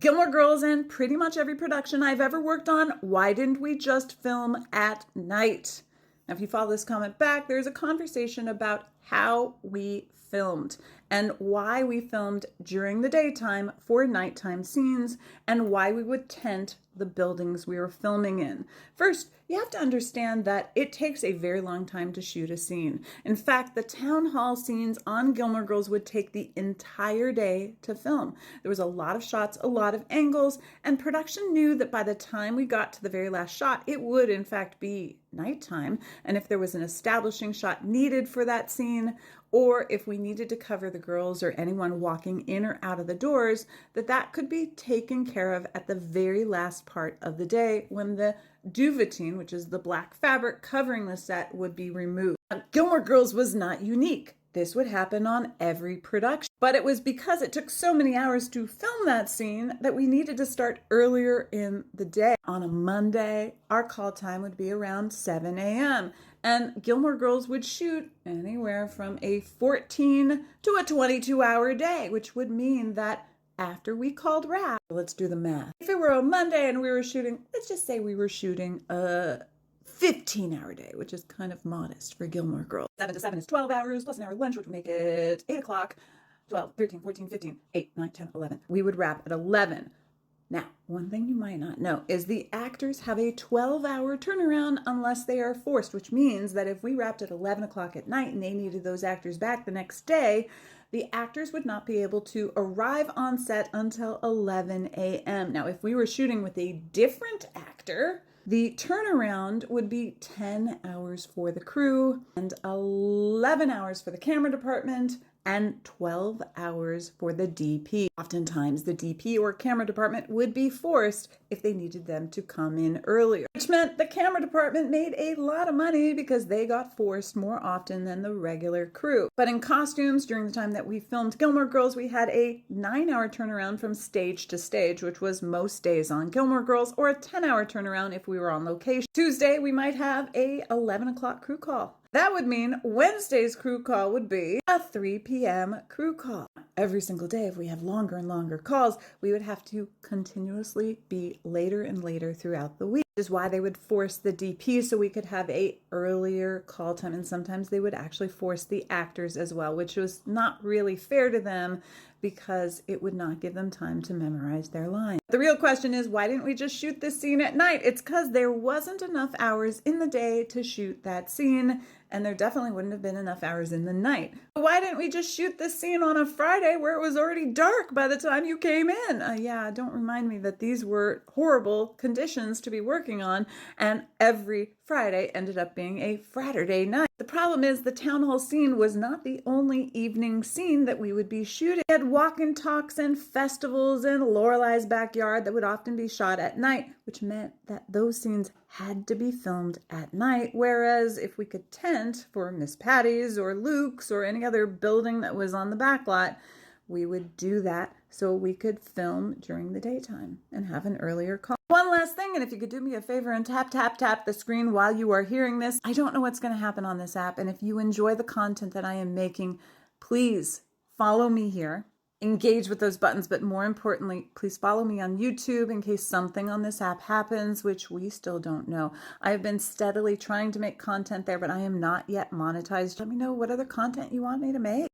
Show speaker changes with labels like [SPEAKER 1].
[SPEAKER 1] Gilmore Girls and pretty much every production I've ever worked on, why didn't we just film at night? Now, if you follow this comment back, there's a conversation about how we filmed and why we filmed during the daytime for nighttime scenes and why we would tent the buildings we were filming in. First, you have to understand that it takes a very long time to shoot a scene. In fact, the town hall scenes on Gilmore Girls would take the entire day to film. There was a lot of shots, a lot of angles, and production knew that by the time we got to the very last shot, it would in fact be nighttime. And if there was an establishing shot needed for that scene, or if we needed to cover the girls or anyone walking in or out of the doors, that could be taken care of at the very last part of the day when the duvetine, which is the black fabric covering the set, would be removed. Now, Gilmore Girls was not unique. This would happen on every production. But it was because it took so many hours to film that scene that we needed to start earlier in the day. On a Monday, our call time would be around 7 a.m. And Gilmore Girls would shoot anywhere from a 14 to a 22-hour day, which would mean that after we called wrap, let's do the math. If it were a Monday and we were shooting, let's just say we were shooting a 15-hour day, which is kind of modest for Gilmore Girls. 7 to 7 is 12 hours, plus an hour lunch, which would make it 8 o'clock, 12, 13, 14, 15, 8, 9, 10, 11. We would wrap at 11. Now, one thing you might not know is the actors have a 12-hour turnaround unless they are forced, which means that if we wrapped at 11 o'clock at night and they needed those actors back the next day, the actors would not be able to arrive on set until 11 a.m. Now, if we were shooting with a different actor, the turnaround would be 10 hours for the crew and 11 hours for the camera department and 12 hours for the DP. Oftentimes, the DP or camera department would be forced if they needed them to come in earlier, which meant the camera department made a lot of money because they got forced more often than the regular crew. But in costumes, during the time that we filmed Gilmore Girls, we had a 9-hour turnaround from stage to stage, which was most days on Gilmore Girls, or a 10-hour turnaround if we were on location. Tuesday, we might have a 11 o'clock crew call. That would mean Wednesday's crew call would be a 3 p.m. crew call. Every single day, if we have longer and longer calls, we would have to continuously be later and later throughout the week, which is why they would force the DP so we could have a earlier call time. And sometimes they would actually force the actors as well, which was not really fair to them because it would not give them time to memorize their lines. The real question is, why didn't we just shoot this scene at night? It's because there wasn't enough hours in the day to shoot that scene, and there definitely wouldn't have been enough hours in the night. But why didn't we just shoot this scene on a Friday where it was already dark by the time you came in? Yeah, don't remind me that these were horrible conditions to be working on, and every Friday ended up being a Fraturday night. The problem is the town hall scene was not the only evening scene that we would be shooting. We had walk and talks and festivals and Lorelei's backyard that would often be shot at night, which meant that those scenes had to be filmed at night, whereas if we could tent for Miss Patty's or Luke's or any other building that was on the back lot, we would do that so we could film during the daytime and have an earlier call. One last thing, and if you could do me a favor and tap, tap, tap the screen while you are hearing this. I don't know what's going to happen on this app, and if you enjoy the content that I am making, please follow me here. Engage with those buttons, but more importantly, please follow me on YouTube in case something on this app happens, which we still don't know. I have been steadily trying to make content there, but I am not yet monetized. Let me know what other content you want me to make.